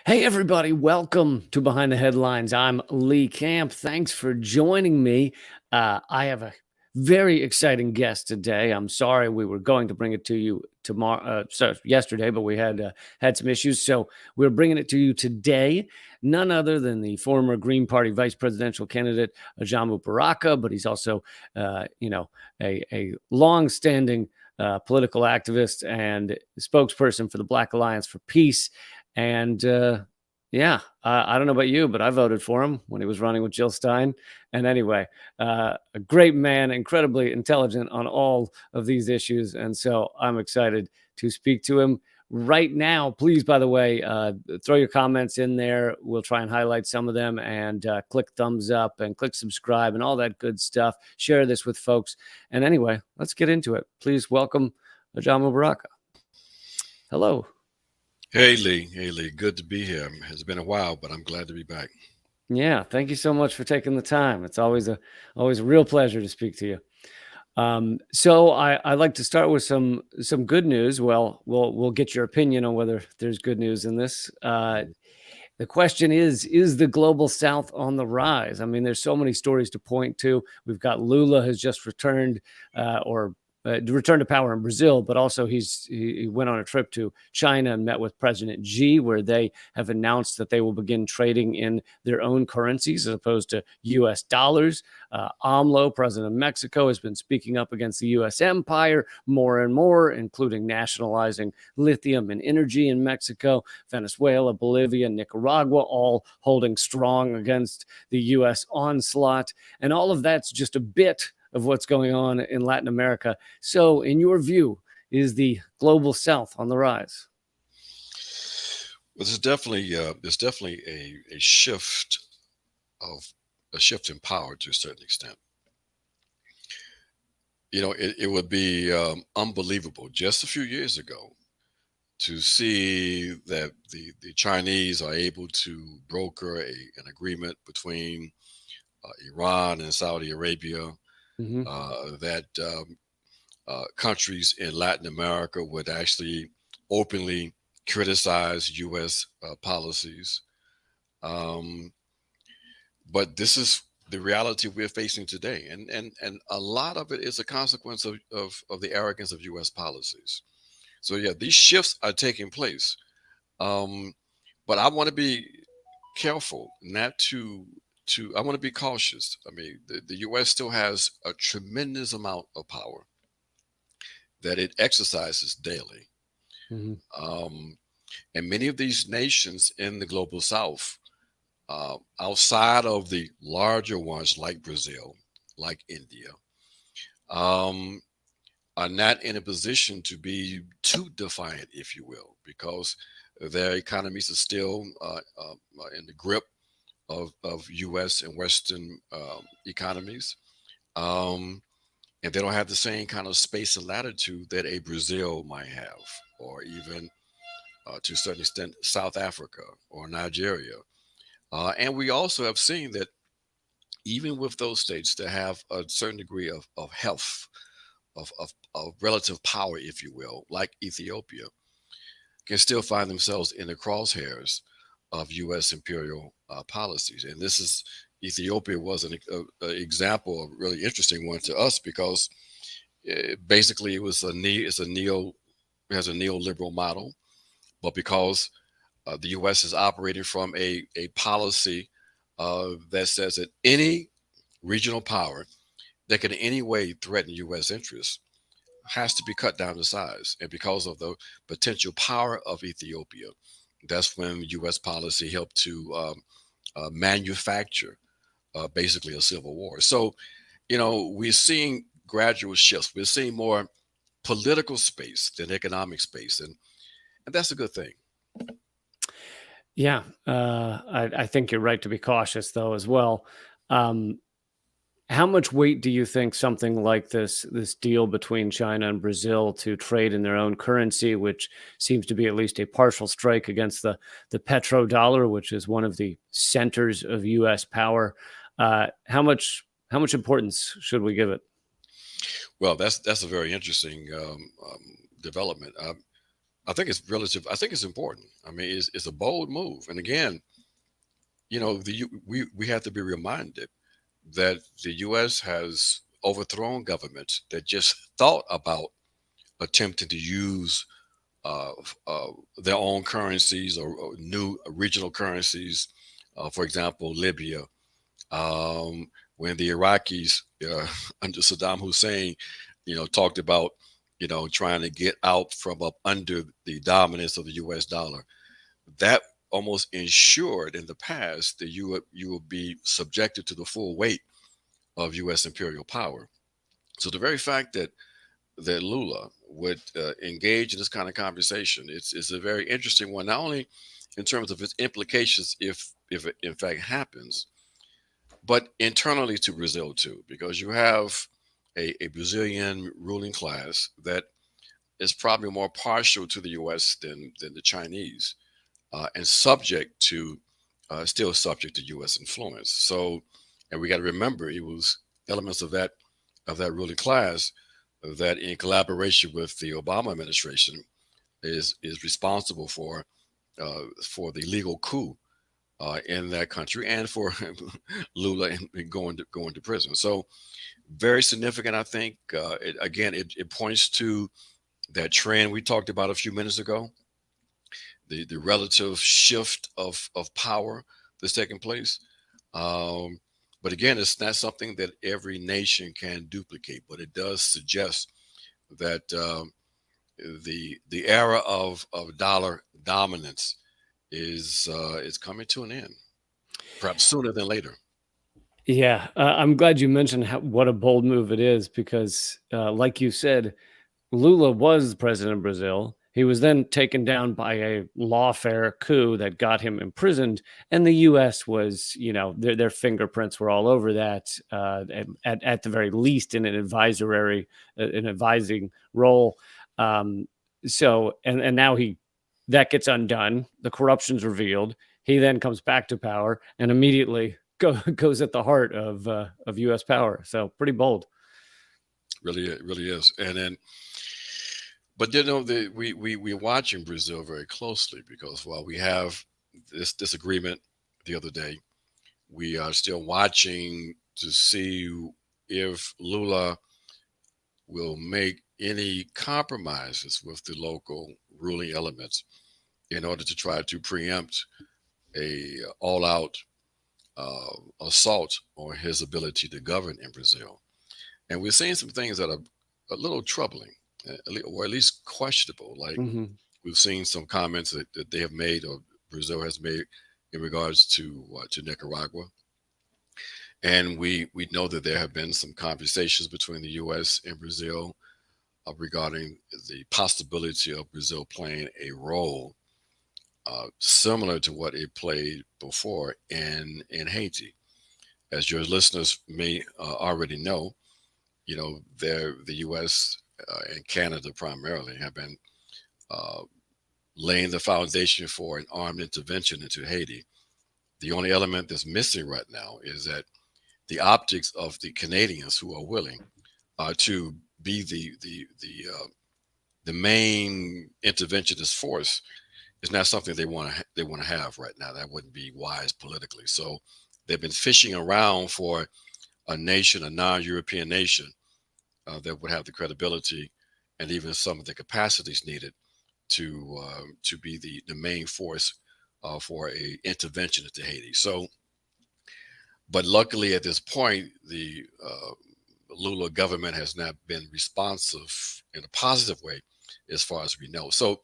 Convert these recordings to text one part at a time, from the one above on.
Hey, everybody, welcome to Behind the Headlines. I'm Lee Camp. Thanks for joining me. I have a very exciting guest today. I'm sorry we were going to bring it to you yesterday, but we had some issues. So we're bringing it to you today. None other than the former Green Party vice presidential candidate, Ajamu Baraka, but he's also, a long-standing political activist and spokesperson for the Black Alliance for Peace. And I don't know about you, but I voted for him when he was running with Jill Stein. And anyway, a great man, incredibly intelligent on all of these issues. And so I'm excited to speak to him right now. Please, by the way, throw your comments in there. We'll try and highlight some of them, and click thumbs up and click subscribe and all that good stuff. Share this with folks. And anyway, let's get into it. Please welcome Ajamu Baraka. Hello. Hey Lee, good to be here. It's been a while, but I'm glad to be back. Yeah, thank you so much for taking the time. It's always a real pleasure to speak to you. So I'd like to start with some good news. Well, we'll get your opinion on whether there's good news in this. The question is the global South on the rise? I mean, there's so many stories to point to. We've got Lula has just returned, or returned to power in Brazil, but also he went on a trip to China and met with President Xi, where they have announced that they will begin trading in their own currencies as opposed to U.S. dollars. AMLO, president of Mexico, has been speaking up against the U.S. empire more and more, including nationalizing lithium and energy in Mexico. Venezuela, Bolivia, Nicaragua, all holding strong against the U.S. onslaught. And all of that's just a bit of what's going on in Latin America. So, in your view, is the global South on the rise? Well, there's definitely a shift of a shift in power to a certain extent. It would be unbelievable just a few years ago to see that the Chinese are able to broker an agreement between Iran and Saudi Arabia, Mm-hmm. that countries in Latin America would actually openly criticize U.S. Policies. Um, but this is the reality we're facing today, and a lot of it is a consequence of the arrogance of U.S. policies. So yeah, these shifts are taking place, um, but I want to be careful not to I want to be cautious. I mean, the U.S. still has a tremendous amount of power that it exercises daily. Mm-hmm. Um, and many of these nations in the global south, outside of the larger ones like Brazil, like India, um, are not in a position to be too defiant, if you will, because their economies are still in the grip of U.S. and Western economies. Um, and they don't have the same kind of space and latitude that a Brazil might have, or even to a certain extent South Africa or Nigeria. And we also have seen that even with those states that have a certain degree of health, of relative power, if you will, like Ethiopia, can still find themselves in the crosshairs of U.S. imperial policies. And this is Ethiopia was an example, a really interesting one to us because basically it has a neoliberal model, but because the U.S. is operating from a policy that says that any regional power that can in any way threaten U.S. interests has to be cut down to size. And because of the potential power of Ethiopia, that's when U.S. policy helped to manufacture basically a civil war. So, we're seeing gradual shifts. We're seeing more political space than economic space, and that's a good thing. Yeah, I think you're right to be cautious, though, as well. Um, how much weight do you think something like this deal between China and Brazil to trade in their own currency, which seems to be at least a partial strike against the petrodollar, which is one of the centers of U.S. power? How much importance should we give it? Well, that's a very interesting development. I think it's relative. I think it's important. I mean, it's a bold move. And again, we have to be reminded that the U.S. has overthrown governments that just thought about attempting to use uh, uh, their own currencies or new regional currencies. For example, Libya, when the Iraqis under Saddam Hussein, talked about, trying to get out from up under the dominance of the U.S. dollar. That almost ensured in the past that you will be subjected to the full weight of U.S. imperial power. So the very fact that Lula would engage in this kind of conversation, it's a very interesting one. Not only in terms of its implications, if it in fact happens, but internally to Brazil too, because you have a Brazilian ruling class that is probably more partial to the U.S. than the Chinese, and subject to still subject to U.S. influence. So, and we got to remember, it was elements of that ruling class that, in collaboration with the Obama administration, is responsible for the legal coup in that country, and for Lula going to prison. So very significant, I think. It points to that trend we talked about a few minutes ago, the relative shift of power that's taking place. Um, but again, it's not something that every nation can duplicate, but it does suggest that the era of dollar dominance is coming to an end, perhaps sooner than later. Yeah, I'm glad you mentioned what a bold move it is because, like you said, Lula was president of Brazil. He was then taken down by a lawfare coup that got him imprisoned, and the U.S. was, their fingerprints were all over that. At the very least, in an advising role. Um, and now that gets undone. The corruption's revealed. He then comes back to power and immediately goes at the heart of U.S. power. So pretty bold. Really, it really is. And then, but we're watching Brazil very closely, because while we have this disagreement the other day, we are still watching to see if Lula will make any compromises with the local ruling elements in order to try to preempt a all-out assault on his ability to govern in Brazil. And we're seeing some things that are a little troubling, or at least questionable. Like, Hmm. we've seen some comments that they have made, or Brazil has made, in regards to Nicaragua. And we know that there have been some conversations between the U.S. and Brazil regarding the possibility of Brazil playing a role similar to what it played before in Haiti. As your listeners may already know, the U.S. And Canada primarily have been uh, laying the foundation for an armed intervention into Haiti. The only element that's missing right now is that the optics of the Canadians, who are willing to be the main interventionist force, is not something they want to have right now. That wouldn't be wise politically. So they've been fishing around for a nation, a non-European nation, that would have the credibility and even some of the capacities needed to be the main force for a intervention into Haiti. So, but luckily at this point, the Lula government has not been responsive in a positive way, as far as we know. So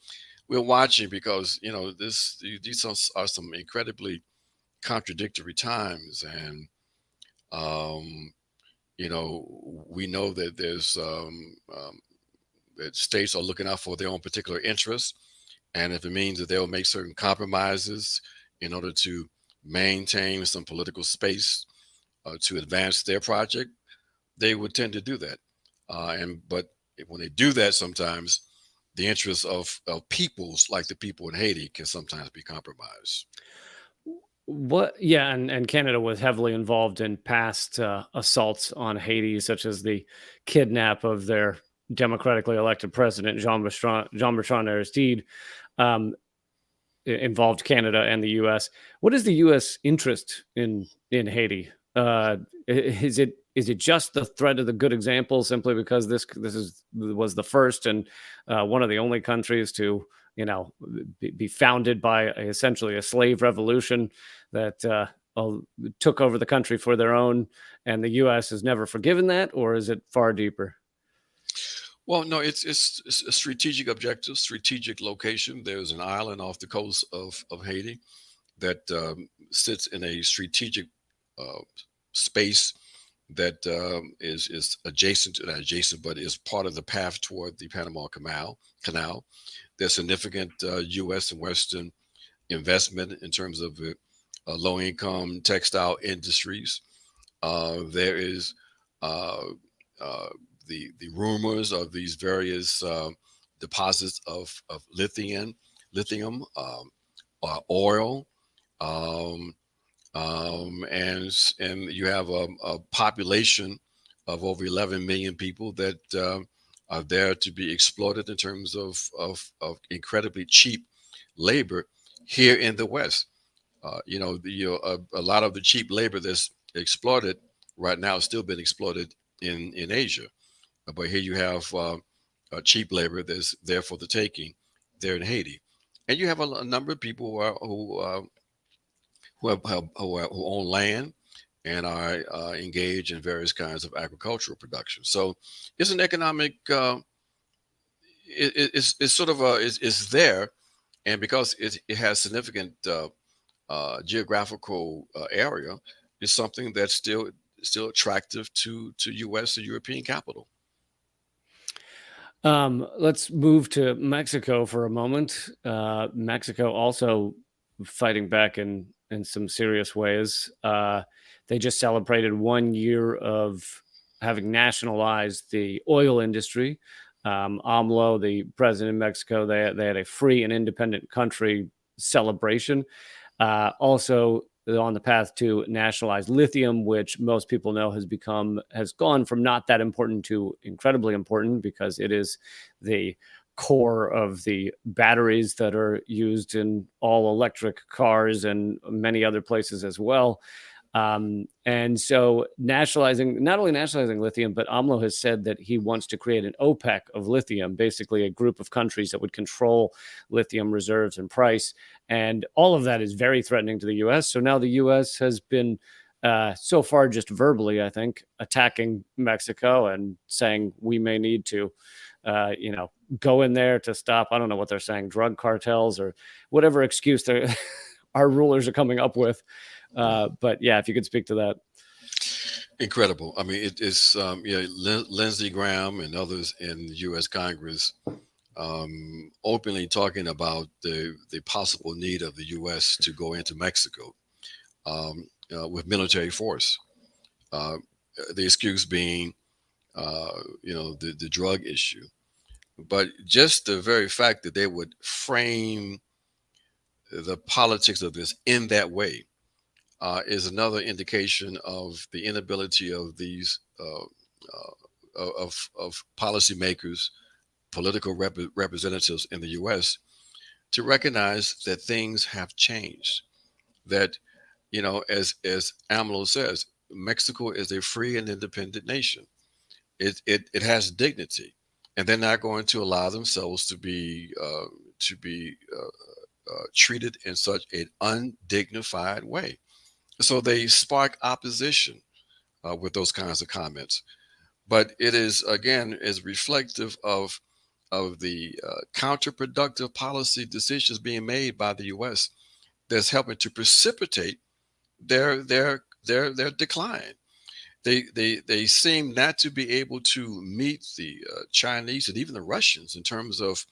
we're watching, because these are some incredibly contradictory times, and um, we know that that states are looking out for their own particular interests, and if it means that they'll make certain compromises in order to maintain some political space to advance their project, they would tend to do that. But when they do that, sometimes the interests of peoples like the people in Haiti can sometimes be compromised. What? Yeah, and Canada was heavily involved in past assaults on Haiti, such as the kidnap of their democratically elected president Jean Bertrand Aristide um, involved Canada and the U.S. What is the U.S. interest in Haiti? Is it just the threat of the good example, simply because was the first and one of the only countries to be founded by essentially a slave revolution that took over the country for their own, and the U.S. has never forgiven that, or is it far deeper? Well, no, it's a strategic objective, strategic location. There's an island off the coast of Haiti that sits in a strategic uh, space that is adjacent to not adjacent, but is part of the path toward the Panama Canal. There's significant U.S. and Western investment in terms of low-income textile industries. There is uh, uh, the rumors of these various deposits of lithium, oil, um, and you have a population of over 11 million people that are there to be exploited in terms of incredibly cheap labor here in the West. A lot of the cheap labor that's exploited right now is still being exploited in Asia. But here you have cheap labor that's there for the taking there in Haiti. And you have a number of people who own land and are engaged in various kinds of agricultural production. So it's an economic, it's sort of it's there. And because it has significant geographical area, it's something that's still attractive to U.S. and European capital. Let's move to Mexico for a moment. Mexico also fighting back in some serious ways. They just celebrated 1 year of having nationalized the oil industry. AMLO, the president of Mexico, they had a free and independent country celebration. Also on the path to nationalize lithium, which most people know has gone from not that important to incredibly important, because it is the core of the batteries that are used in all electric cars and many other places as well. And so not only nationalizing lithium, but AMLO has said that he wants to create an OPEC of lithium, basically a group of countries that would control lithium reserves and price. And all of that is very threatening to the U.S. So now the U.S. has been so far just verbally, I think, attacking Mexico and saying we may need to, go in there to stop, I don't know what they're saying, drug cartels or whatever excuse our rulers are coming up with. But yeah, if you could speak to that. Incredible. I mean, it is, Lindsey Graham and others in the U.S. Congress openly talking about the possible need of the U.S. to go into Mexico with military force. Uh, the excuse being, the drug issue. But just the very fact that they would frame the politics of this in that way is another indication of the inability of these of policymakers, political representatives in the U.S. to recognize that things have changed. That as AMLO says, Mexico is a free and independent nation. It has dignity, and they're not going to allow themselves to be treated in such an undignified way. So they spark opposition with those kinds of comments. But it is again is reflective of the counterproductive policy decisions being made by the U.S. that's helping to precipitate their decline. They seem not to be able to meet the Chinese and even the Russians in terms of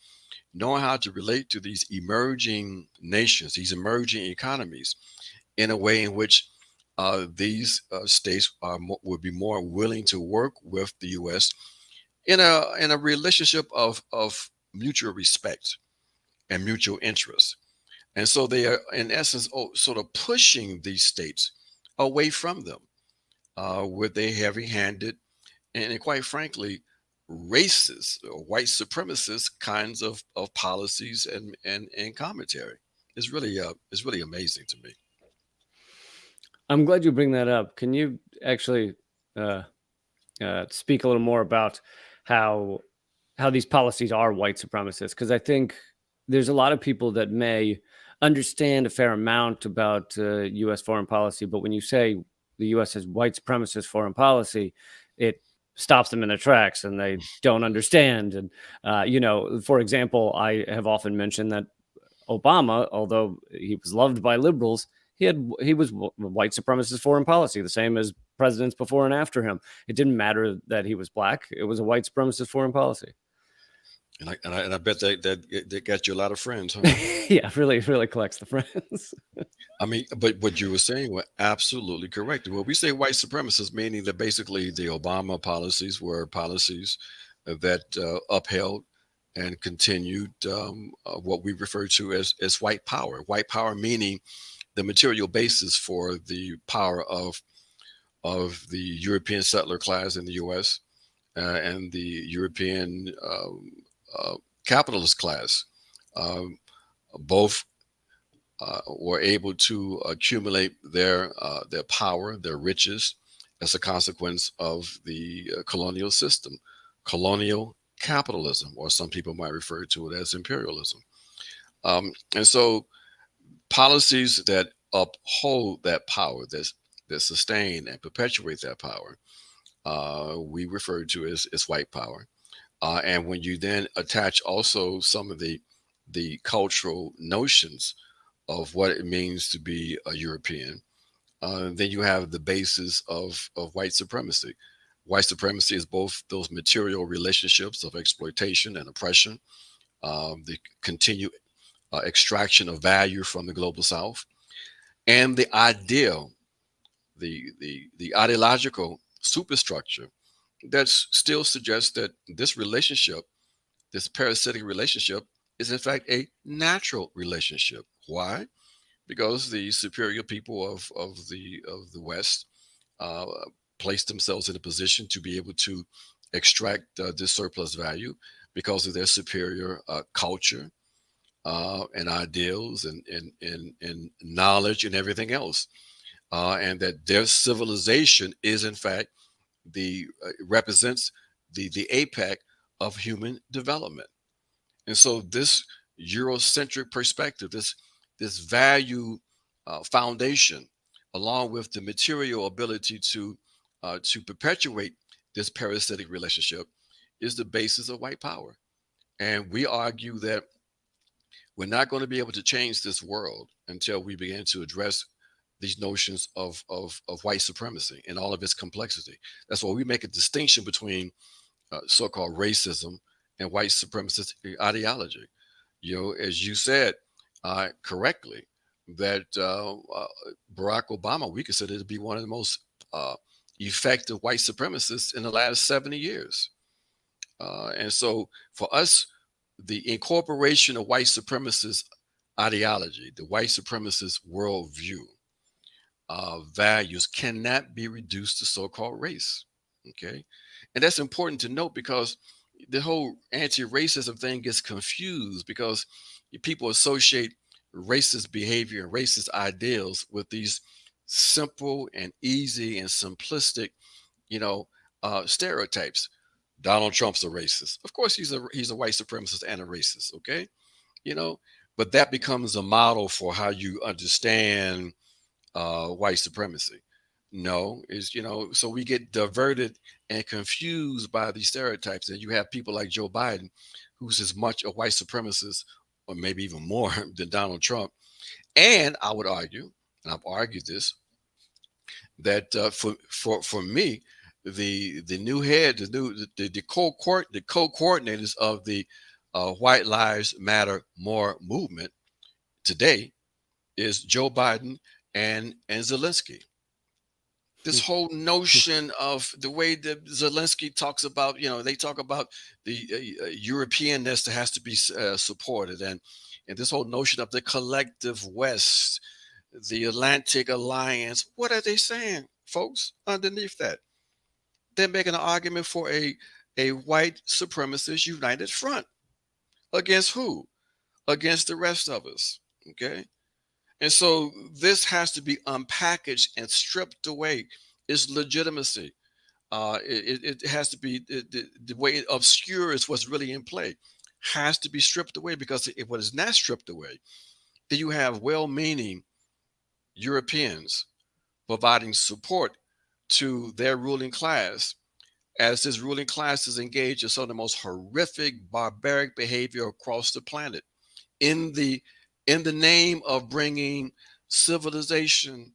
knowing how to relate to these emerging nations, these emerging economies, in a way in which these states would be more willing to work with the U.S. in a relationship of mutual respect and mutual interest. And so they are, in essence, sort of pushing these states away from them with a heavy-handed and quite frankly, racist or white supremacist kinds of policies and commentary. It's really amazing to me. I'm glad you bring that up. Can you actually uh, speak a little more about how these policies are white supremacist? Because I think there's a lot of people that may understand a fair amount about U.S. foreign policy, but when you say the U.S. has white supremacist foreign policy, it stops them in their tracks, and they don't understand. And for example, I have often mentioned that Obama, although he was loved by liberals, he was white supremacist foreign policy, the same as presidents before and after him. It didn't matter that he was black; it was a white supremacist foreign policy. And I bet that got you a lot of friends, huh? Yeah, really collects the friends. I mean, but what you were saying were absolutely correct. When we say white supremacists, meaning that basically the Obama policies were policies that upheld and continued what we refer to as white power. White power meaning the material basis for the power of the European settler class in the U.S. And the European capitalist class. Um, Both were able to accumulate their power, their riches, as a consequence of the colonial system, colonial capitalism, or some people might refer to it as imperialism. And so, policies that uphold that power, that sustain and perpetuate that power, we refer to as white power. And when you then attach also some of the cultural notions of what it means to be a European, then you have the basis of white supremacy. White supremacy is both those material relationships of exploitation and oppression, the continued extraction of value from the global South, and the ideal, the ideological superstructure that still suggests that this relationship, this parasitic relationship, is in fact a natural relationship. Why? Because the superior people of the West uh, place themselves in a position to be able to extract this surplus value because of their superior culture and ideals and knowledge and everything else, and that their civilization is in fact the represents the apex of human development. And so this Eurocentric perspective, this value foundation, along with the material ability to perpetuate this parasitic relationship, is the basis of white power. And we argue that we're not going to be able to change this world until we begin to address these notions of white supremacy in all of its complexity. That's why we make a distinction between so-called racism and white supremacist ideology. As you said correctly, that Barack Obama, we consider to be one of the most effective white supremacists in the last 70 years. And so for us, the incorporation of white supremacist ideology, the white supremacist worldview, values cannot be reduced to so-called race. Okay, and that's important to note because the whole anti-racism thing gets confused because people associate racist behavior and racist ideals with these simple and easy and simplistic, stereotypes. Donald Trump's a racist. Of course, he's a white supremacist and a racist. Okay, you know, but that becomes a model for how you understand white supremacy. No, is so we get diverted and confused by these stereotypes, and you have people like Joe Biden, who's as much a white supremacist, or maybe even more than Donald Trump. And I would argue, and I've argued this, that for me, the new head, the co-coordinators of the White Lives Matter More movement today is Joe Biden and Zelensky. This whole notion of the way that Zelensky talks about, they talk about the Europeanness that has to be supported, and this whole notion of the collective West, the Atlantic Alliance. What are they saying, folks? Underneath that, they're making an argument for a white supremacist united front against who? Against the rest of us. Okay. And so this has to be unpackaged and stripped away. Its legitimacy. It has to be the way it obscures what's really in play has to be stripped away, because if what is not stripped away, then you have well-meaning Europeans providing support to their ruling class, as this ruling class is engaged in some of the most horrific, barbaric behavior across the planet in the name of bringing civilization,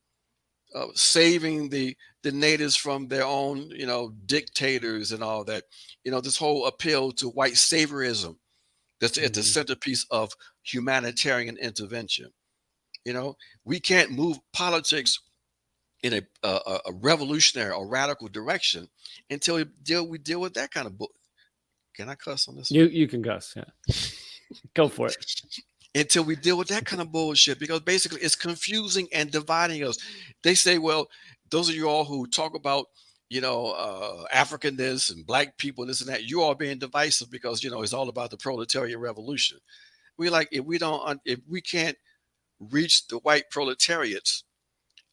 saving the natives from their own, dictators and all that. This whole appeal to white saviorism that's at the Mhm. centerpiece of humanitarian intervention. You know, we can't move politics in a revolutionary or radical direction until we deal with that kind of book. Can I cuss on this one? You can Gus. Yeah, go for it. Until we deal with that kind of bullshit, because basically it's confusing and dividing us. They say, well, those of you all who talk about, African this and black people this and that, you all being divisive because it's all about the proletarian revolution. We like, if we can't reach the white proletariats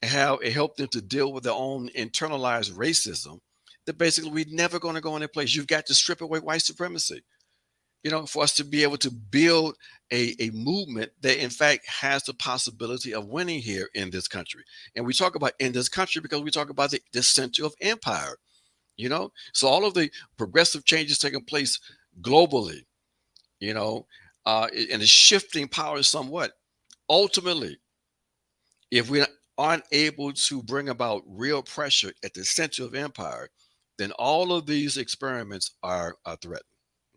and help them to deal with their own internalized racism, that basically we're never going to go in a place. You've got to strip away white supremacy, for us to be able to build a movement that in fact has the possibility of winning here in this country. And we talk about in this country because we talk about the center of empire, so all of the progressive changes taking place globally, and it's shifting power somewhat. Ultimately, if we aren't able to bring about real pressure at the center of empire, then all of these experiments are threatened.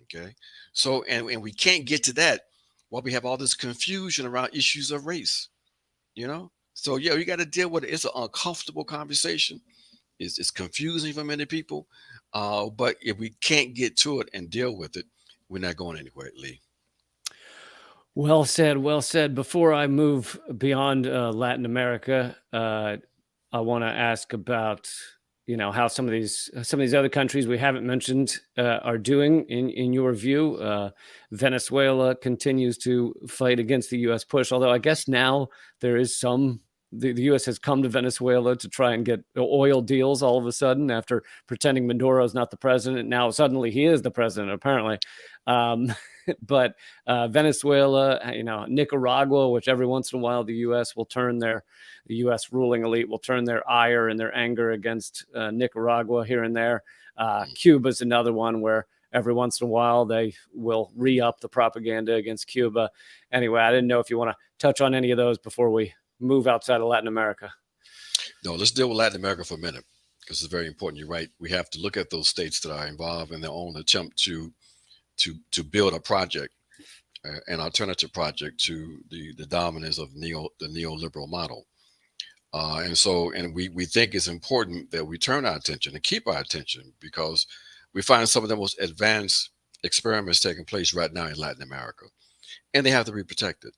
Okay. So, and we can't get to that while we have all this confusion around issues of race, So, yeah, you got to deal with it. It's an uncomfortable conversation. It's confusing for many people. But if we can't get to it and deal with it, we're not going anywhere, Lee. Well said. Well said. Before I move beyond Latin America, I want to ask about how some of these other countries we haven't mentioned are doing in your view. Venezuela continues to fight against the U.S. push, although I guess now there is the U.S. has come to Venezuela to try and get oil deals all of a sudden after pretending Maduro is not the president. Now suddenly he is the president, apparently. Um, but Venezuela, Nicaragua, which every once in a while the U.S. ruling elite will turn their ire and their anger against Nicaragua here and there. Cuba's another one where every once in a while they will re-up the propaganda against Cuba. Anyway, I didn't know if you want to touch on any of those before we move outside of Latin America. No, let's deal with Latin America for a minute, because it's very important. You're right. We have to look at those states that are involved in their own attempt to build a project, an alternative project to the dominance of the neoliberal model. And we think it's important that we turn our attention and keep our attention, because we find some of the most advanced experiments taking place right now in Latin America, and they have to be protected.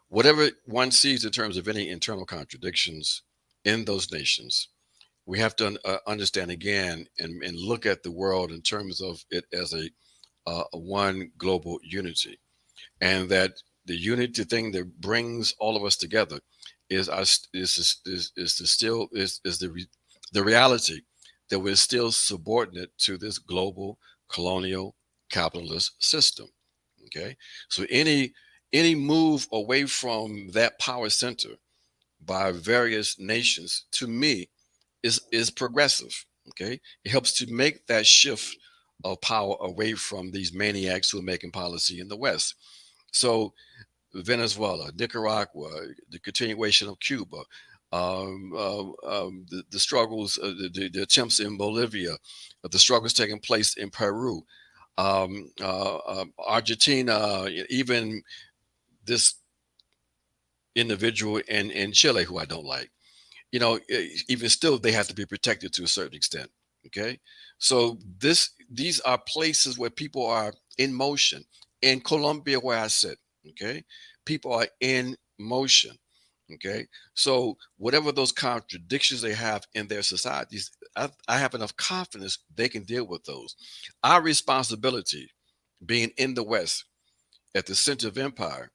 Whatever one sees in terms of any internal contradictions in those nations, we have to understand again and look at the world in terms of it as a one global unity, and that the unity thing that brings all of us together is us the reality that we're still subordinate to this global colonial capitalist system. Okay, so any move away from that power center by various nations, to me, is progressive. Okay, it helps to make that shift of power away from these maniacs who are making policy in the West. So Venezuela, Nicaragua, the continuation of Cuba, the struggles, the attempts in Bolivia, the struggles taking place in Peru, Argentina, even this individual in Chile who I don't like. Even still, they have to be protected to a certain extent. Okay, so these are places where people are in motion. In Colombia, where I sit, okay, people are in motion. Okay, so whatever those contradictions they have in their societies, I have enough confidence they can deal with those. Our responsibility, being in the West at the center of empire,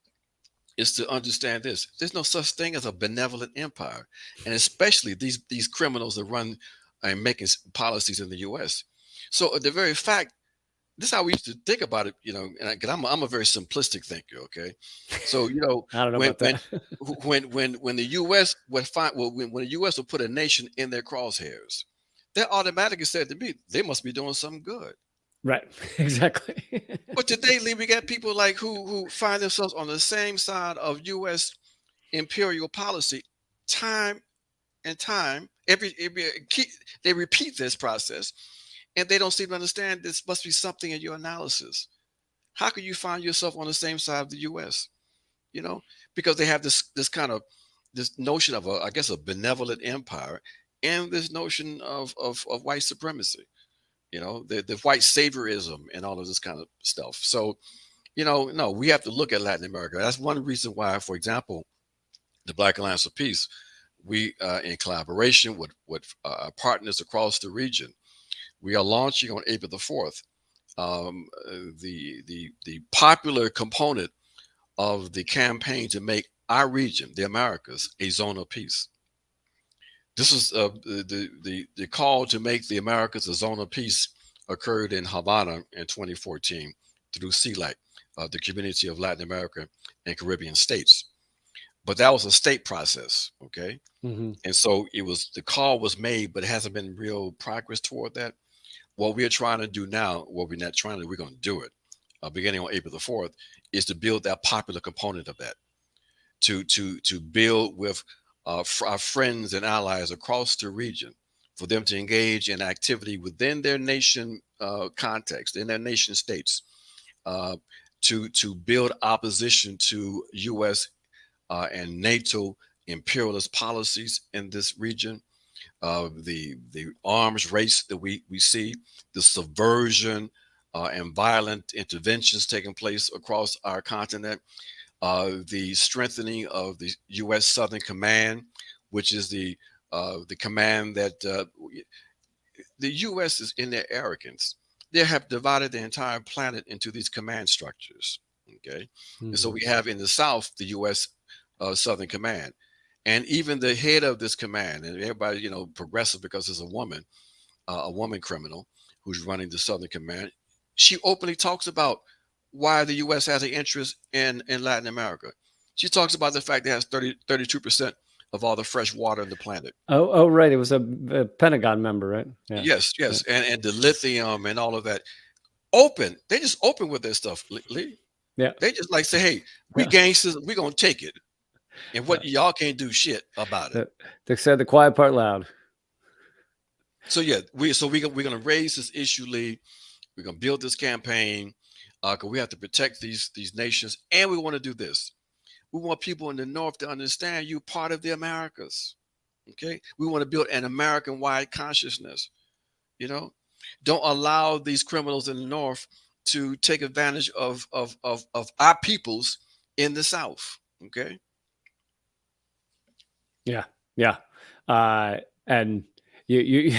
is to understand this: there's no such thing as a benevolent empire, and especially these criminals that run and making policies in the U.S. So the very fact, this is how we used to think about it, and 'cause I'm a very simplistic thinker. Okay, so I don't know when about that. when the U.S. would find, well, when the U.S. would put a nation in their crosshairs, that automatically said to me they must be doing something good. Right. Exactly. But today, Lee, we got people like who find themselves on the same side of U.S. imperial policy, time and time. They repeat this process, and they don't seem to understand this must be something in your analysis. How can you find yourself on the same side of the U.S.? You know, because they have this kind of this notion of I guess a benevolent empire, and this notion of white supremacy. The white saviorism and all of this kind of stuff. So no, we have to look at Latin America. That's one reason why, for example, the Black Alliance of Peace, we, in collaboration with partners across the region, we are launching on April the 4th the popular component of the campaign to make our region, the Americas, a zone of peace. This is the call to make the Americas a zone of peace occurred in Havana in 2014 through CELAC, the Community of Latin America and Caribbean States. But that was a state process, okay? Hmm. And so the call was made, but it hasn't been real progress toward that. What we're trying to do now, what we're not trying to do, we're going to do it, beginning on April the 4th, is to build that popular component of that, to build with our friends and allies across the region, for them to engage in activity within their nation context, in their nation states, to build opposition to U.S. And NATO imperialist policies in this region, the arms race that we see, the subversion and violent interventions taking place across our continent, the strengthening of the U.S. Southern Command, which is the command that the U.S. is, in their arrogance, they have divided the entire planet into these command structures. Okay, and so Hmm. we have in the South the U.S. Southern Command, and even the head of this command, and everybody progressive because it's a woman criminal who's running the Southern Command. She openly talks about why the U.S. has an interest in Latin America. She talks about the fact that it has 32% of all the fresh water on the planet. Oh, right. It was a Pentagon member, right? Yeah. Yes, Yeah. yes, and the lithium and all of that. They just open with their stuff, Lee. Yeah. They just like say, hey, we Yeah. gangsters, we gonna take it. And Yeah. what y'all can't do shit about it. They said the quiet part loud. So yeah, we're gonna raise this issue, Lee. We're gonna build this campaign, because we have to protect these nations, and we want to do this. We want people in the North to understand you part of the Americas. Okay, we want to build an American-wide consciousness. You know, don't allow these criminals in the North to take advantage of our peoples in the South. Okay. Yeah. Yeah. And you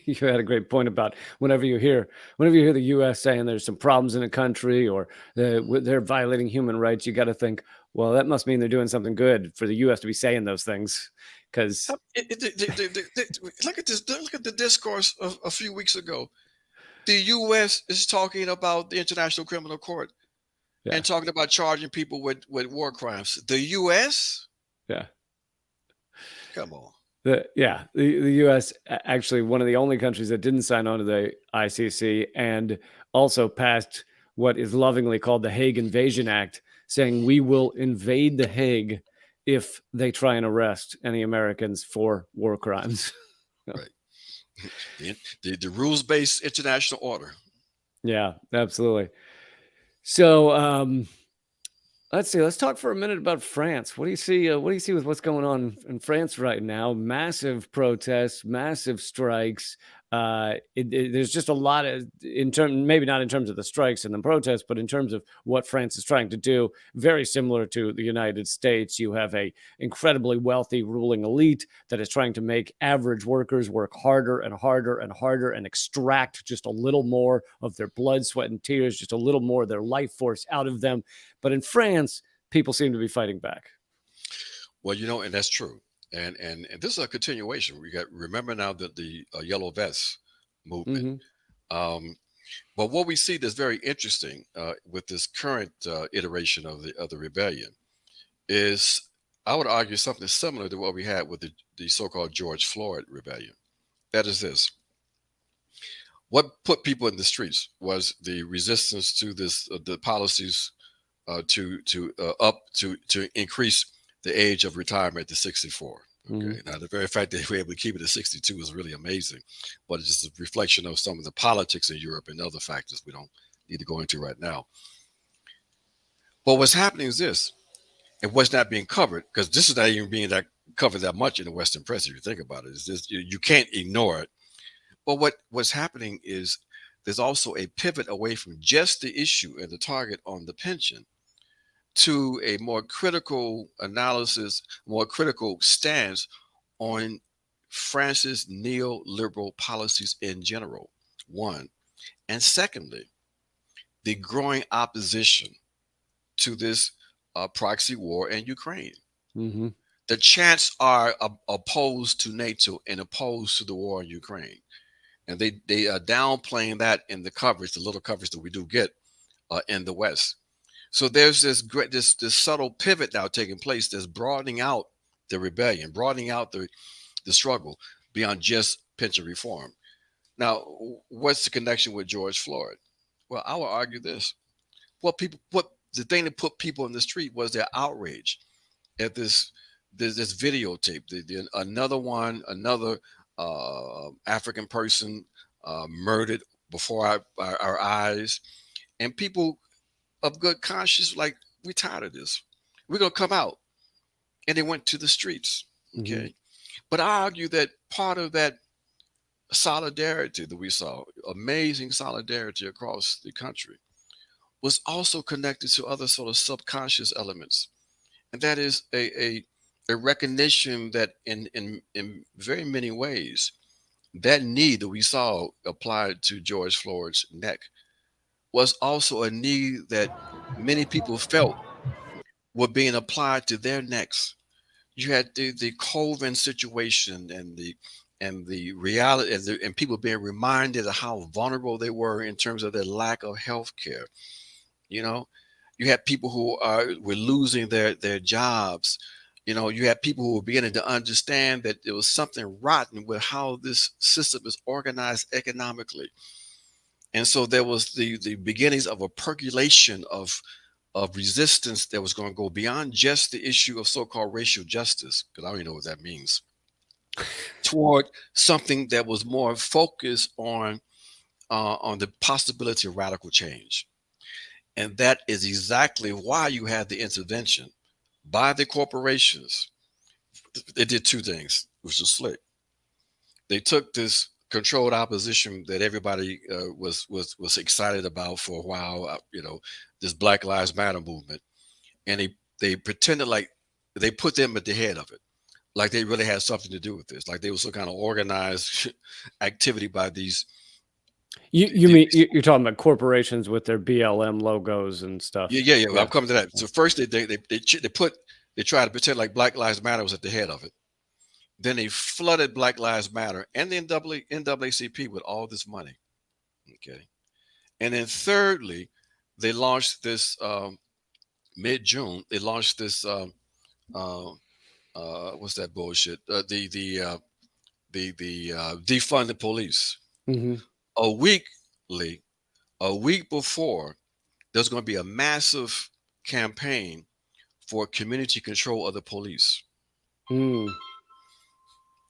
you had a great point about whenever you hear the U.S. saying there's some problems in a country, or they're violating human rights, you got to think, well, that must mean they're doing something good for the U.S. to be saying those things, because Look at this. Look at the discourse of a few weeks ago. The U.S. is talking about the International Criminal Court yeah, and talking about charging people with war crimes. The U.S. yeah. Come on. The U.S. actually one of the only countries that didn't sign on to the ICC, and also passed what is lovingly called the Hague Invasion Act, saying we will invade the Hague if they try and arrest any Americans for war crimes. Right. The rules-based international order. Yeah, absolutely. So let's see. Let's talk for a minute about France. What do you see? What do you see with what's going on in France right now? Massive protests, massive strikes. There's just a lot of, maybe not in terms of the strikes and the protests, but in terms of what France is trying to do. Very similar to the United States, you have a incredibly wealthy ruling elite that is trying to make average workers work harder and harder and harder and extract just a little more of their blood, sweat, and tears, just a little more of their life force out of them. But in France, people seem to be fighting back. Well, and that's true. And this is a continuation. We got remember now that the yellow vest movement. Mm-hmm. But what we see that's very interesting with this current iteration of the rebellion is, I would argue, something similar to what we had with the so-called George Floyd rebellion. That is this: what put people in the streets was the resistance to the policies to increase the age of retirement to 64. Okay. Now, the very fact that we're able to keep it at 62 is really amazing, but it's just a reflection of some of the politics in Europe and other factors we don't need to go into right now. But what's happening is this, and what's not being covered, because this is not even being covered that much in the Western press, if you think about it, is this: you can't ignore it. But what's happening is there's also a pivot away from just the issue and the target on the pension to a more critical analysis, more critical stance on France's neoliberal policies in general, one. And secondly, the growing opposition to this proxy war in Ukraine. Mm-hmm. The chants are opposed to NATO and opposed to the war in Ukraine. And they are downplaying that in the coverage, the little coverage that we do get in the West. So there's this subtle pivot now taking place that's broadening out the rebellion, broadening out the struggle beyond just pension reform. Now, what's the connection with George Floyd? Well, I will argue this: what the thing that put people in the street was their outrage at this videotape. Another African person murdered before our eyes, and people of good conscience, like, we tired of this. We're gonna come out, and they went to the streets. Okay, but I argue that part of that solidarity that we saw, amazing solidarity across the country, was also connected to other sort of subconscious elements, and that is a recognition that in very many ways, that knee that we saw applied to George Floyd's neck was also a knee that many people felt were being applied to their necks. You had the Colvin situation and the reality, and people being reminded of how vulnerable they were in terms of their lack of health care. You had people who were losing their jobs. You had people who were beginning to understand that there was something rotten with how this system is organized economically. And so there was the beginnings of a percolation of resistance that was going to go beyond just the issue of so-called racial justice, because I don't even know what that means, toward something that was more focused on the possibility of radical change. And that is exactly why you had the intervention by the corporations. They did two things, which was slick. They took this controlled opposition that everybody was excited about for a while, this Black Lives Matter movement, and they pretended like they put them at the head of it, like they really had something to do with this, like they were some kind of organized activity by these. You mean you're talking about corporations with their BLM logos and stuff? Yeah. I'm coming to that. So first they tried to pretend like Black Lives Matter was at the head of it. Then they flooded Black Lives Matter and the NAACP with all this money. Okay. And then thirdly, they launched this mid-June. They launched this what's that bullshit? The defund the police. Mm-hmm. A week before, there's going to be a massive campaign for community control of the police.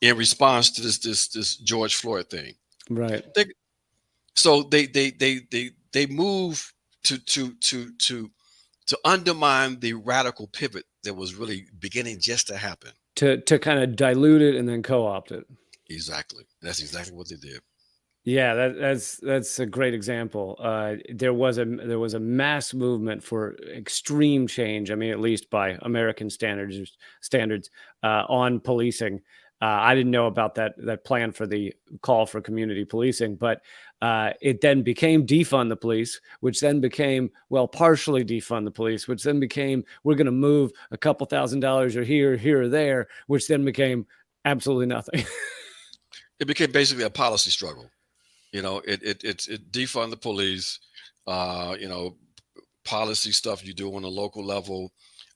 In response to this George Floyd thing, right? So they move to undermine the radical pivot that was really beginning just to happen. To kind of dilute it and then co-opt it. Exactly. That's exactly what they did. Yeah, that's a great example. There was a mass movement for extreme change. I mean, at least by American standards on policing. I didn't know about that plan for the call for community policing, but it then became defund the police, which then became, well, partially defund the police, which then became, we're going to move a couple $1,000s or here or there, which then became absolutely nothing. It became basically a policy struggle. It defund the police. Uh, you know, Policy stuff you do on a local level.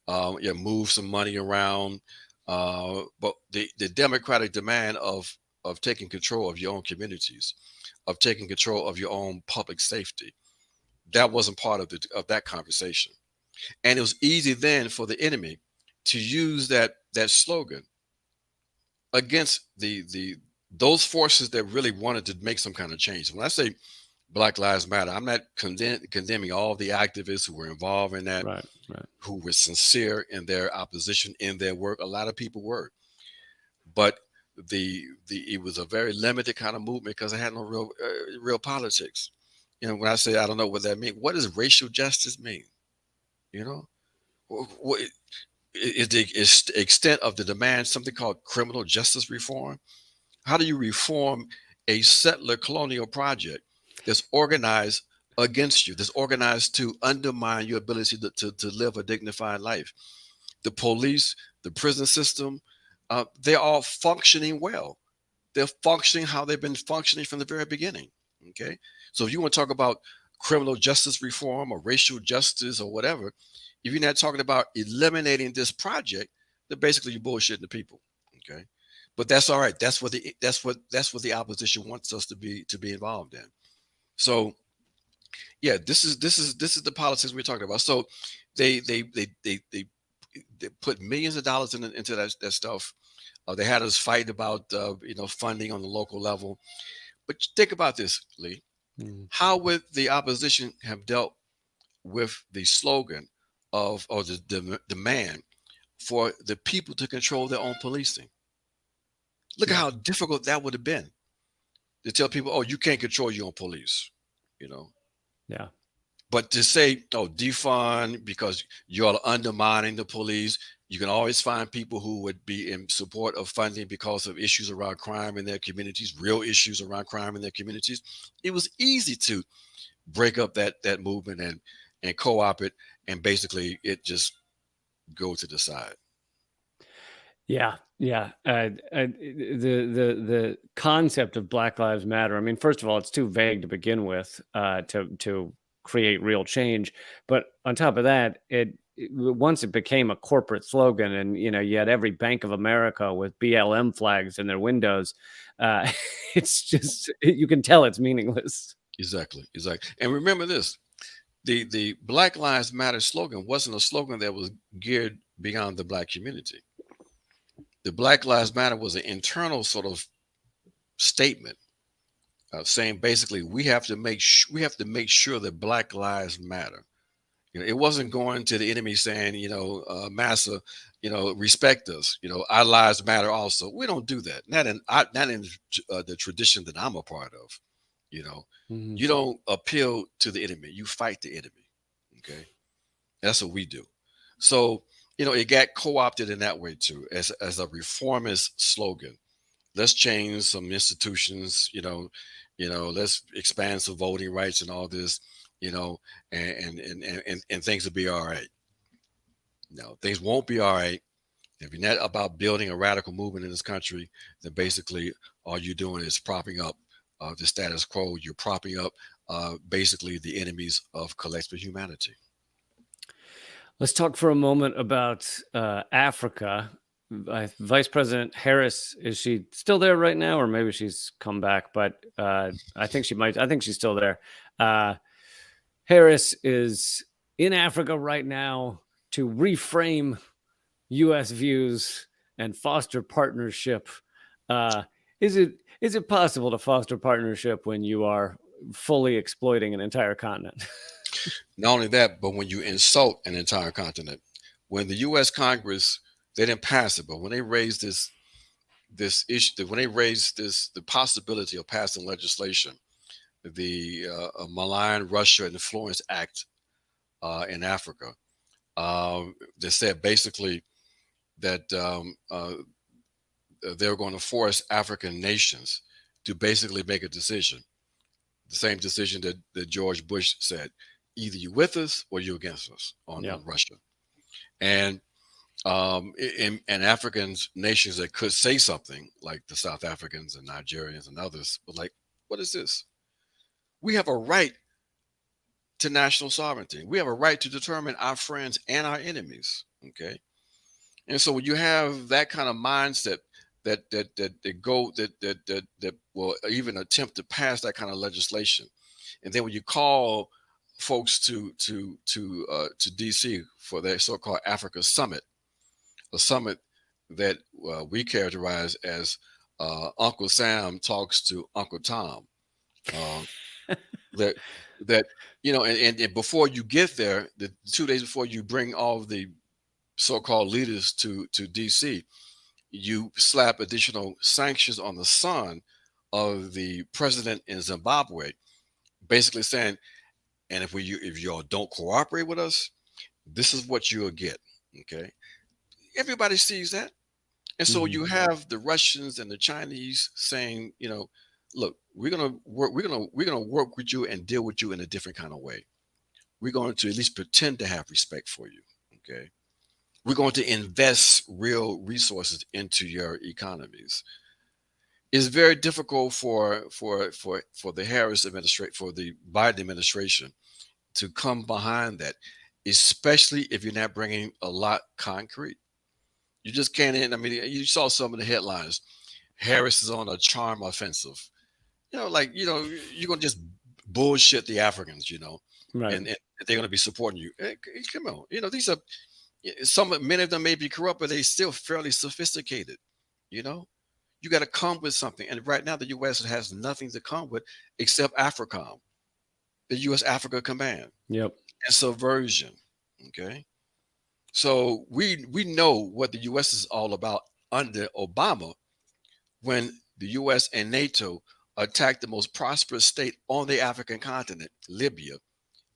Yeah, move some money around. But the democratic demand of taking control of your own communities, of taking control of your own public safety, that wasn't part of that conversation. And it was easy then for the enemy to use that slogan against the those forces that really wanted to make some kind of change. When I say Black Lives Matter, I'm not condemning all the activists who were involved in that, Right, right. who were sincere in their opposition, in their work. A lot of people were, but the it was a very limited kind of movement because it had no real politics. When I say I don't know what that means, what does racial justice mean? You know, what is the extent of the demand something called criminal justice reform? How do you reform a settler colonial project that's organized against you, that's organized to undermine your ability to live a dignified life? The police, the prison system, they're all functioning well. They're functioning how they've been functioning from the very beginning. Okay. So if you want to talk about criminal justice reform or racial justice or whatever, if you're not talking about eliminating this project, then basically you're bullshitting the people. Okay. But that's all right. That's what the opposition wants us to be involved in. So yeah, this is the politics we're talking about. So they put millions of dollars into that stuff. They had us fight about funding on the local level. But think about this, Lee. Mm. How would the opposition have dealt with the slogan of or the demand for the people to control their own policing? Look at Yeah, how difficult that would have been to tell people, "Oh, you can't control your own police," you know. yeah. But to say, "Oh, defund because you're undermining the police," you can always find people who would be in support of funding because of issues around crime in their communities, real issues around crime in their communities. It was easy to break up that movement and co-op it, and basically it just go to the side. Yeah, yeah. The concept of Black Lives Matter. I mean, first of all, it's too vague to begin with to create real change. But on top of that, once it became a corporate slogan, and you had every Bank of America with BLM flags in their windows. Uh, it's just you can tell it's meaningless. Exactly, exactly. And remember this: the Black Lives Matter slogan wasn't a slogan that was geared beyond the Black community. The Black Lives Matter was an internal sort of statement saying basically we have to make sure that Black lives matter. It wasn't going to the enemy saying, Massa, respect us. Our lives matter also. We don't do that. Not in the tradition that I'm a part of. You know, Mhm. you don't appeal to the enemy. You fight the enemy. Okay, that's what we do. So it got co-opted in that way too, as a reformist slogan. Let's change some institutions, let's expand some voting rights and all this, you know, and things will be all right. No, things won't be all right. If you're not about building a radical movement in this country, then basically all you're doing is propping up the status quo. You're propping up basically the enemies of collective humanity. Let's talk for a moment about Africa. Vice President Harris, is she still there right now, or maybe she's come back? But I think she might. I think she's still there. Uh, Harris is in Africa right now to reframe U.S. views and foster partnership. Uh, is it possible to foster partnership when you are fully exploiting an entire continent? Not only that, but when you insult an entire continent, when the U.S. Congress, they didn't pass it, but when they raised this this issue, that when they raised the possibility of passing legislation, the Malign Russia Influence Act in Africa, that said basically that they were going to force African nations to basically make a decision, the same decision that George Bush said, either you with us or you against us Yeah. on Russia. And and African nations that could say something, like the South Africans and Nigerians and others, were like, what is this? We have a right to national sovereignty. We have a right to determine our friends and our enemies. Okay. And so when you have that kind of mindset that will even attempt to pass that kind of legislation, and then when you call folks to DC for their so-called Africa Summit, a summit that we characterize as Uncle Sam talks to Uncle Tom. Uh, that that and before you get there, the 2 days before you bring all the so-called leaders to DC, you slap additional sanctions on the son of the president in Zimbabwe, basically saying, and if y'all don't cooperate with us, this is what you'll get. Okay, everybody sees that. And so Mhm. you have the Russians and the Chinese saying, look, we're gonna work with you and deal with you in a different kind of way. We're going to at least pretend to have respect for you. Okay. We're going to invest real resources into your economies. It's very difficult for the Harris administration, for the Biden administration, to come behind that, especially if you're not bringing a lot concrete. You just can't. I mean, you saw some of the headlines. Harris is on a charm offensive. You're gonna just bullshit the Africans, Right. and they're gonna be supporting you. Hey, come on, these are many of them may be corrupt, but they still fairly sophisticated. You know, you got to come with something, and right now the U.S. has nothing to come with except AFRICOM, the U.S. Africa Command, Yep. and subversion. Okay, so we know what the U.S. is all about under Obama, when the U.S. and NATO attacked the most prosperous state on the African continent, Libya,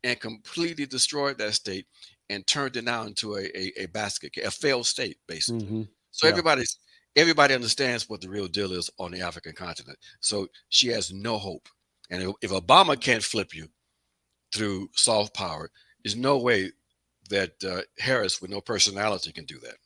and completely destroyed that state and turned it now into a basket, a failed state, basically. Hmm. So Yeah. everybody understands what the real deal is on the African continent. So she has no hope. And if Obama can't flip you through soft power, there's no way that Harris, with no personality, can do that.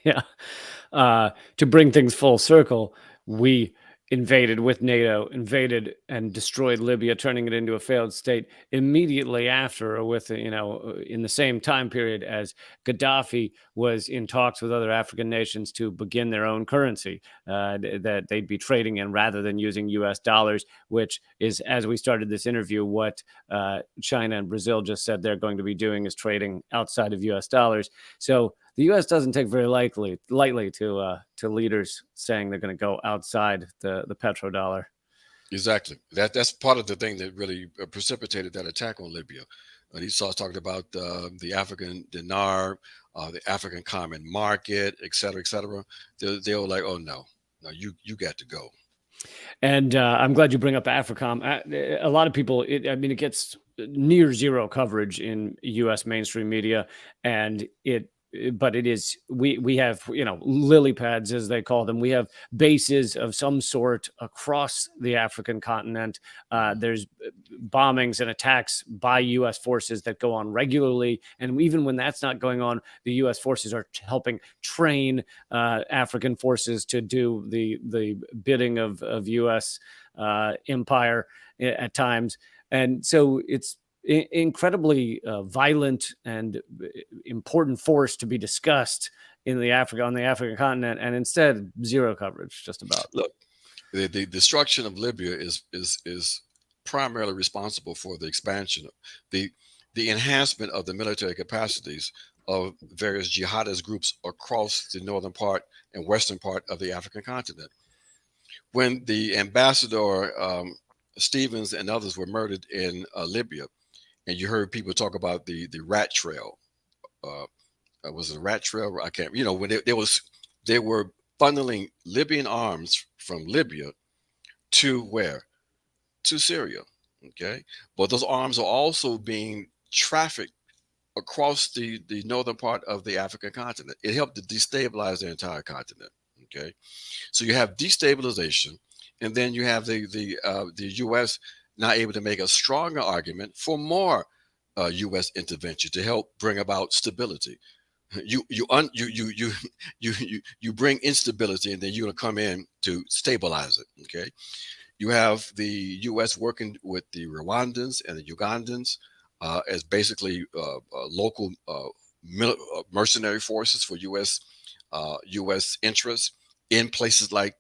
Yeah. To bring things full circle, we invaded with NATO, invaded and destroyed Libya, turning it into a failed state immediately after, or in the same time period as Gaddafi was in talks with other African nations to begin their own currency that they'd be trading in rather than using US dollars, which is, as we started this interview, what China and Brazil just said they're going to be doing, is trading outside of US dollars. So the U.S. doesn't take very lightly to leaders saying they're going to go outside the petrodollar. Exactly. That's part of the thing that really precipitated that attack on Libya. He starts talking about the African dinar, the African common market, et cetera, et cetera. They were like, oh no, you got to go. And I'm glad you bring up AFRICOM. A lot of people, it gets near zero coverage in U.S. mainstream media, and but it is, we have, lily pads, as they call them. We have bases of some sort across the African continent. There's bombings and attacks by U.S. forces that go on regularly, and even when that's not going on, the U.S. forces are helping train African forces to do the bidding of U.S. Empire at times. And so it's incredibly violent and important force to be discussed on the African continent, and instead zero coverage, just about. Look, the destruction of Libya is primarily responsible for the expansion, the the enhancement of the military capacities of various jihadist groups across the northern part and western part of the African continent. When the ambassador Stevens and others were murdered in Libya, and you heard people talk about the rat trail. Was it a rat trail? I can't. When they were funneling Libyan arms from Libya to where? To Syria. Okay. But those arms are also being trafficked across the northern part of the African continent. It helped to destabilize the entire continent. Okay. So you have destabilization, and then you have the U.S. not able to make a stronger argument for more U.S. intervention to help bring about stability. You bring instability, and then you're gonna come in to stabilize it. Okay, you have the U.S. working with the Rwandans and the Ugandans as basically local mercenary forces for U.S. interests in places like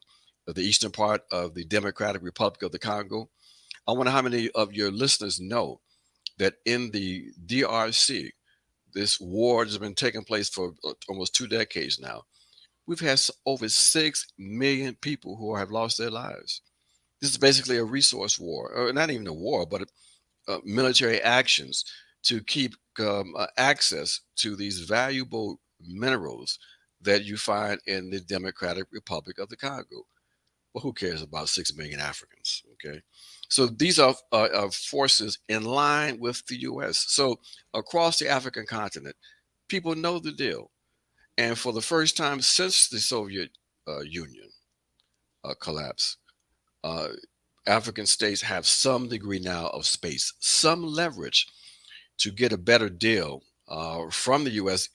the eastern part of the Democratic Republic of the Congo. I wonder how many of your listeners know that in the DRC, this war has been taking place for almost 2 decades now. We've had over 6 million people who have lost their lives. This is basically a resource war, or not even a war, but military actions to keep access to these valuable minerals that you find in the Democratic Republic of the Congo. Well, who cares about 6 million Africans? Okay. So these are forces in line with the US. So across the African continent, people know the deal. And for the first time since the Soviet Union collapse, uh, African states have some degree now of space, some leverage to get a better deal from the U.S.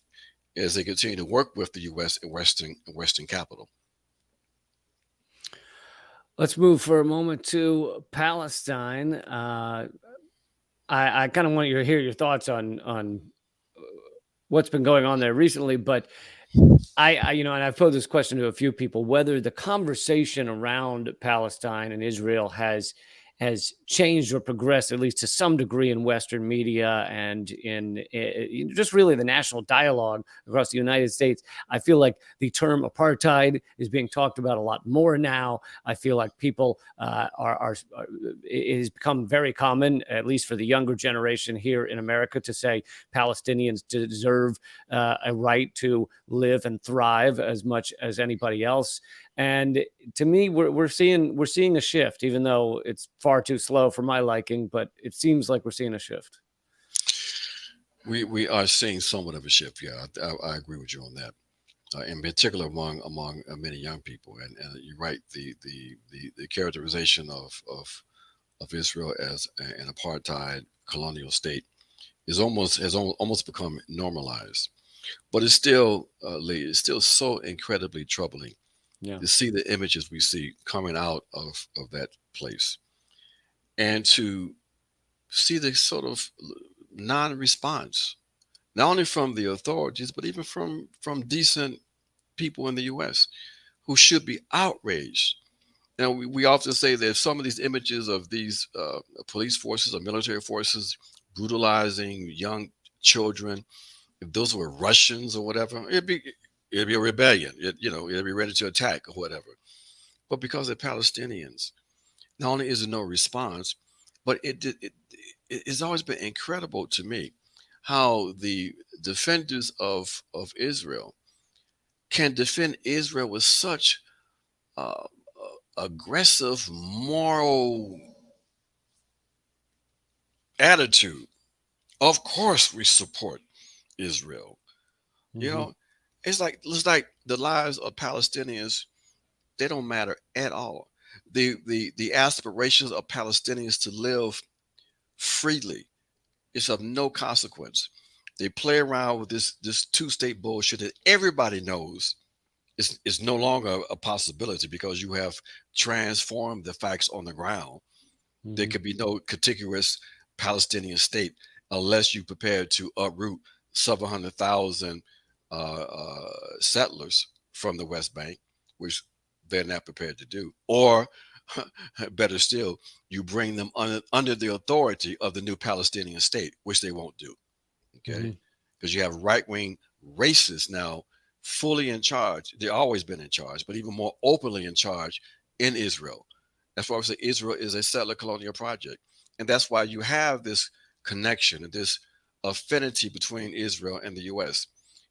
as they continue to work with the U.S. and Western capital. Let's move for a moment to Palestine. I kind of want you to hear your thoughts on what's been going on there recently, but and I've posed this question to a few people, whether the conversation around Palestine and Israel has changed or progressed, at least to some degree, in Western media and in just really the national dialogue across the United States. I feel like the term apartheid is being talked about a lot more now. I feel like people it has become very common, at least for the younger generation here in America, to say Palestinians deserve a right to live and thrive as much as anybody else. And to me, we're seeing a shift, even though it's far too slow for my liking. But it seems like we're seeing a shift. We are seeing somewhat of a shift. Yeah, I agree with you on that. In particular, among many young people, and you're right. The characterization of Israel as an apartheid colonial state has almost become normalized, but it's still Lee, it's still so incredibly troubling. Yeah. To see the images we see coming out of that place, and to see the sort of non-response, not only from the authorities, but even from decent people in the U.S. who should be outraged. Now, we often say that if some of these images of these police forces or military forces brutalizing young children, if those were Russians or whatever, it'd be a rebellion. It'd be ready to attack or whatever. But because they're Palestinians, not only is there no response, but it's always been incredible to me how the defenders of Israel can defend Israel with such uh, aggressive moral attitude. Of course, we support Israel. You Mm-hmm. know, it's like the lives of Palestinians, they don't matter at all. The aspirations of Palestinians to live freely is of no consequence. They play around with this two-state bullshit that everybody knows is no longer a possibility because you have transformed the facts on the ground. There Mm-hmm. could be no contiguous Palestinian state unless you prepared to uproot several hundred thousand settlers from the West Bank, which they're not prepared to do. Or, better still, you bring them under the authority of the new Palestinian state, which they won't do. Okay, Mm-hmm. because you have right wing racists now fully in charge. They've always been in charge, but even more openly in charge in Israel. That's why I say Israel is a settler colonial project. And that's why you have this connection and this affinity between Israel and the US.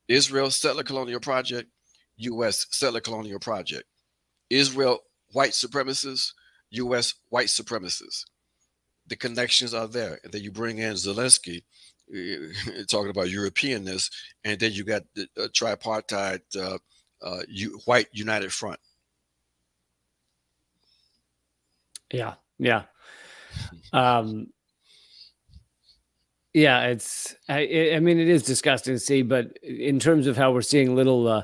Israel settler colonial project, U.S. settler colonial project. Israel, white supremacists, U.S. white supremacists. The connections are there. And then you bring in Zelensky, talking about Europeanness, and then you got the tripartite white united front. Yeah. Yeah. Um, yeah, I mean, it is disgusting to see, but in terms of how we're seeing little,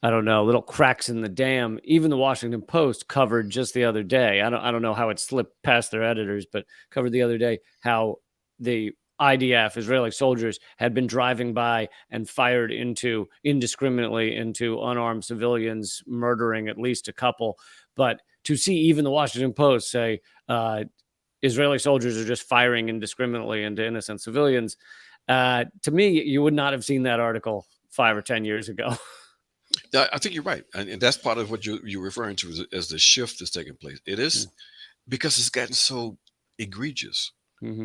I don't know, little cracks in the dam, even the Washington Post covered just the other day. I don't know how it slipped past their editors, but covered the other day how the IDF, Israeli soldiers, had been driving by and fired indiscriminately into unarmed civilians, murdering at least a couple. But to see even the Washington Post say, Israeli soldiers are just firing indiscriminately into innocent civilians. To me, you would not have seen that article 5 or 10 years ago. I think you're right, and that's part of what you're referring to as the shift that's taking place. It is because it's gotten so egregious. Mm-hmm.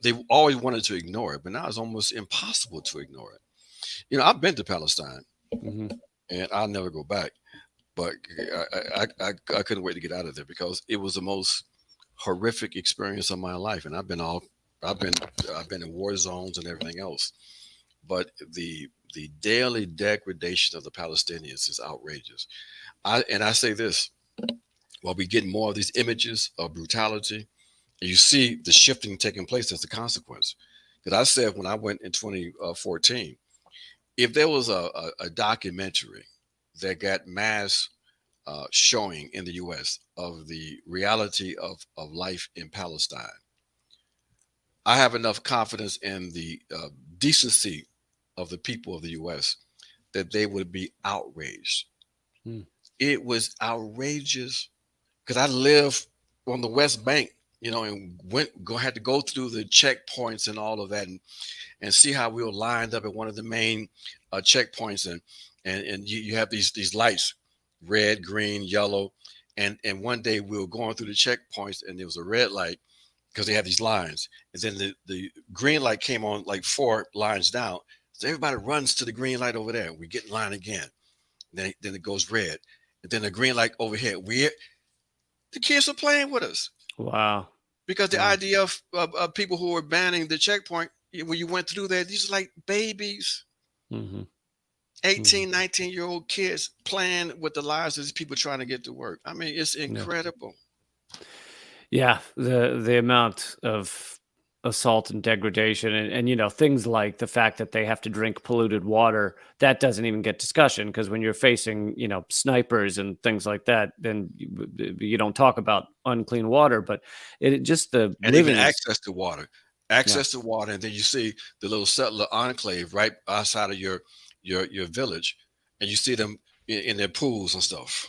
They always wanted to ignore it, but now it's almost impossible to ignore it. I've been to Palestine, and I'll never go back. But I couldn't wait to get out of there because it was the most horrific experience of my life, and I've been in war zones and everything else. But the daily degradation of the Palestinians is outrageous. I say this, while we get more of these images of brutality, and you see the shifting taking place as a consequence. Because I said when I went in 2014, if there was a documentary that got mass showing in the U.S. of the reality of life in Palestine, I have enough confidence in the decency of the people of the U.S. that they would be outraged. It was outrageous because I live on the West Bank, and had to go through the checkpoints and all of that, and see how we were lined up at one of the main checkpoints, and you have these lights, red, green, yellow, and one day we were going through the checkpoints, and there was a red light because they have these lines, and then the green light came on like 4 lines down, so everybody runs to the green light over there. We get in line again, then it goes red, and then the green light over here. The kids are playing with us. Wow. Because the idea of people who were banning the checkpoint, when you went through there, these are like babies, 18, 19-year-old kids playing with the lives of these people trying to get to work. I mean, it's incredible. Yeah, the amount of assault and degradation and things like the fact that they have to drink polluted water, that doesn't even get discussion, because when you're facing snipers and things like that, then you don't talk about unclean water. But it just the and living even access to water, and then you see the little settler enclave right outside of your village, and you see them in their pools and stuff.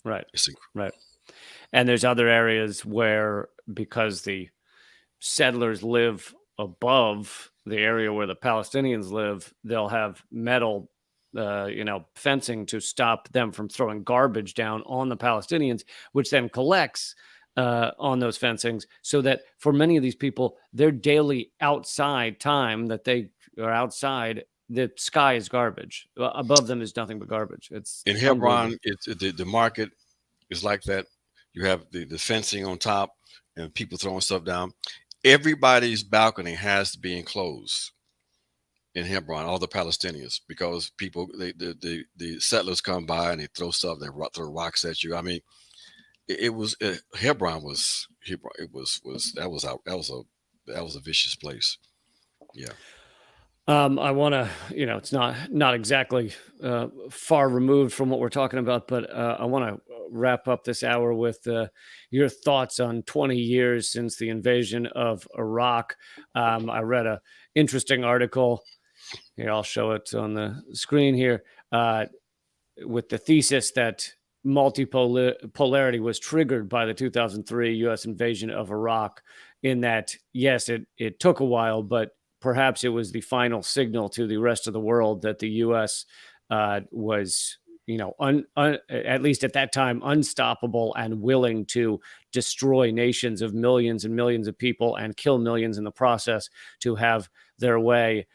Right. Right. And there's other areas where, because the settlers live above the area where the Palestinians live, they'll have metal, fencing to stop them from throwing garbage down on the Palestinians, which then collects on those fencings, so that for many of these people, their daily outside time that they are outside, the sky is garbage. Above them is nothing but garbage. It's in Hebron. It's the market is like that. You have the fencing on top and people throwing stuff down. Everybody's balcony has to be enclosed in Hebron, all the Palestinians, because people, the settlers come by and they throw stuff, they throw rocks at you. I mean, Hebron was a vicious place. Yeah. I want to, it's not exactly far removed from what we're talking about, but I want to wrap up this hour with your thoughts on 20 years since the invasion of Iraq. I read an interesting article. Here, I'll show it on the screen here, with the thesis that multipolarity was triggered by the 2003 U.S. invasion of Iraq, in that, yes, it took a while, but perhaps it was the final signal to the rest of the world that the U.S. Was, at least at that time, unstoppable and willing to destroy nations of millions and millions of people and kill millions in the process to have their way.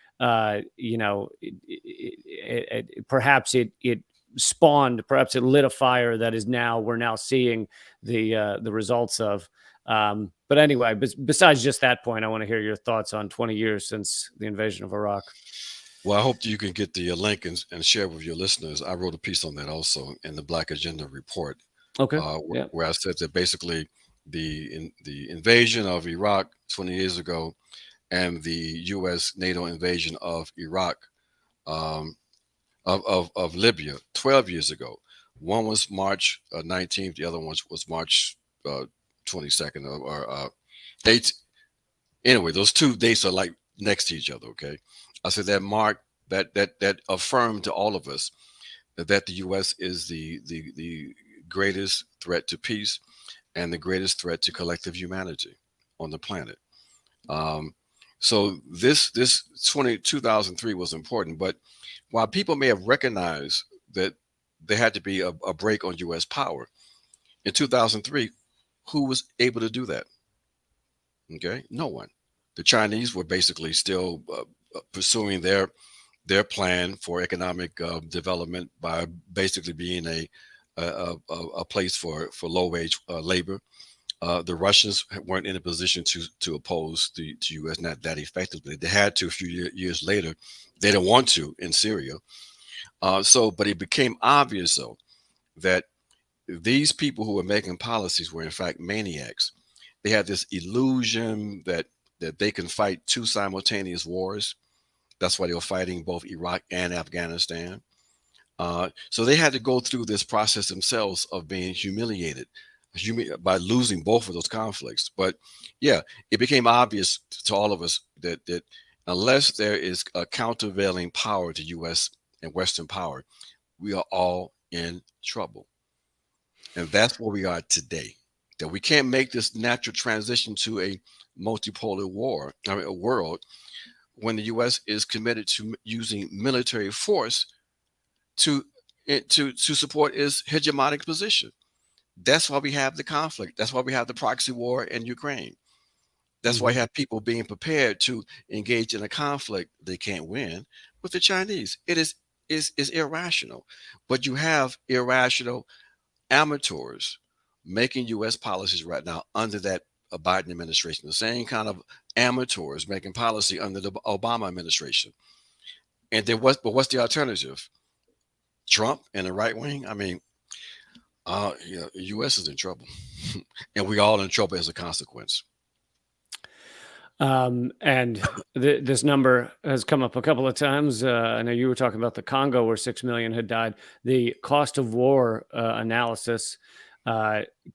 perhaps it spawned, perhaps it lit a fire that is now we're now seeing the results of. But anyway, besides just that point, I want to hear your thoughts on 20 years since the invasion of Iraq. Well, I hope you can get the link and share with your listeners. I wrote a piece on that also in the Black Agenda report, Okay. where I said that basically the invasion of Iraq 20 years ago and the U.S. NATO invasion of Iraq, of Libya 12 years ago. One was March 19th, the other one was March 22nd or 8th. Anyway, those two dates are like next to each other. Okay, I said that marked that affirmed to all of us that the U.S. is the greatest threat to peace and the greatest threat to collective humanity on the planet. So this 2003 was important, but while people may have recognized that there had to be a break on U.S. power in 2003, who was able to do that? Okay, no one. The Chinese were basically still pursuing their plan for economic development by basically being a place for low wage labor. The Russians weren't in a position to oppose the U.S. not that effectively. They had to a few years later. They didn't want to in Syria. But it became obvious though that these people who were making policies were in fact maniacs. They had this illusion that they can fight two simultaneous wars. That's why they were fighting both Iraq and Afghanistan. So they had to go through this process themselves of being humiliated by losing both of those conflicts. But yeah, it became obvious to all of us that unless there is a countervailing power to U.S. and Western power, we are all in trouble. And that's where we are today. That we can't make this natural transition to a multipolar world when the U.S. is committed to using military force to support its hegemonic position. That's why we have the conflict. That's why we have the proxy war in Ukraine. That's why you have people being prepared to engage in a conflict they can't win with the Chinese. It is irrational. But you have irrational amateurs making U.S. policies right now under that Biden administration. The same kind of amateurs making policy under the Obama administration. And what's the alternative? Trump and the right wing? I mean, the U.S. is in trouble. And we all in trouble as a consequence. And this number has come up a couple of times. I know you were talking about the Congo where 6 million had died. The cost of war analysis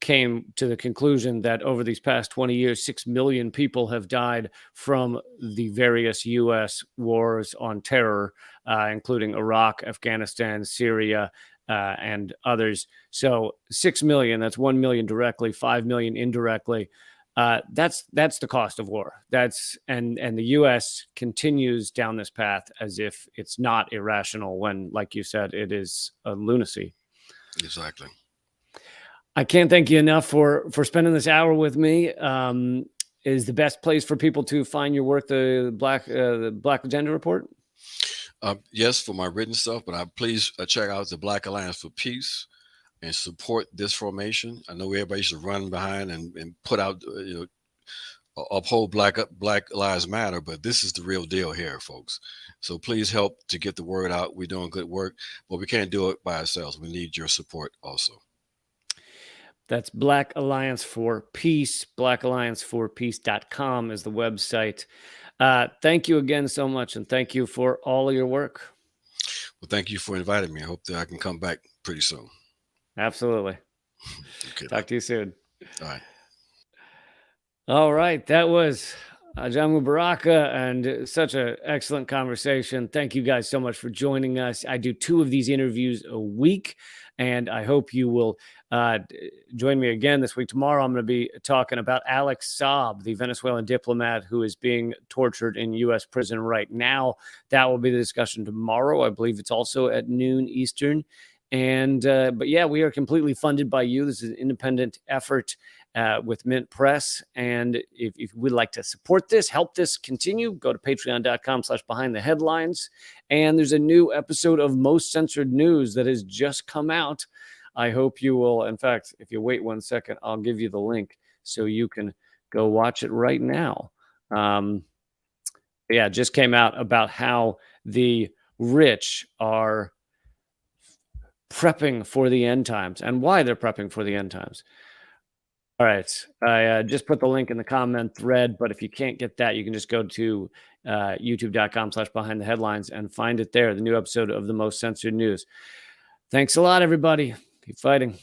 came to the conclusion that over these past 20 years, 6 million people have died from the various U.S. wars on terror, including Iraq, Afghanistan, Syria, and others. So 6 million, that's 1 million directly, 5 million indirectly. That's the cost of war. And the U.S. continues down this path as if it's not irrational when, like you said, it is a lunacy. Exactly. I can't thank you enough for spending this hour with me. Is the best place for people to find your work the Black Agenda Report? Yes, for my written stuff, but please check out the Black Alliance for Peace and support this formation. I know everybody should run behind and put out, uphold Black Lives Matter, but this is the real deal here, folks. So please help to get the word out. We're doing good work, but we can't do it by ourselves. We need your support also. That's Black Alliance for Peace. BlackAllianceForPeace.com is the website. Thank you again so much, and thank you for all of your work. Well, thank you for inviting me. I hope that I can come back pretty soon. Absolutely. Okay. Talk to you soon. All right. All right. That was Ajamu Baraka, and such an excellent conversation. Thank you guys so much for joining us. I do 2 of these interviews a week, and I hope you will join me again this week. Tomorrow, I'm going to be talking about Alex Saab, the Venezuelan diplomat who is being tortured in U.S. prison right now. That will be the discussion tomorrow. I believe it's also at noon Eastern. And but yeah, we are completely funded by you. This is an independent effort. with Mint Press. And if you would like to support this, help this continue, go to patreon.com/behindtheheadlines. And there's a new episode of Most Censored News that has just come out. I hope you will. In fact, if you wait 1 second, I'll give you the link so you can go watch it right now. Yeah, it just came out about how the rich are prepping for the end times and why they're prepping for the end times. All right. I just put the link in the comment thread, but if you can't get that, you can just go to youtube.com/behindtheheadlines and find it there, the new episode of the Most Censored News. Thanks a lot, everybody. Keep fighting.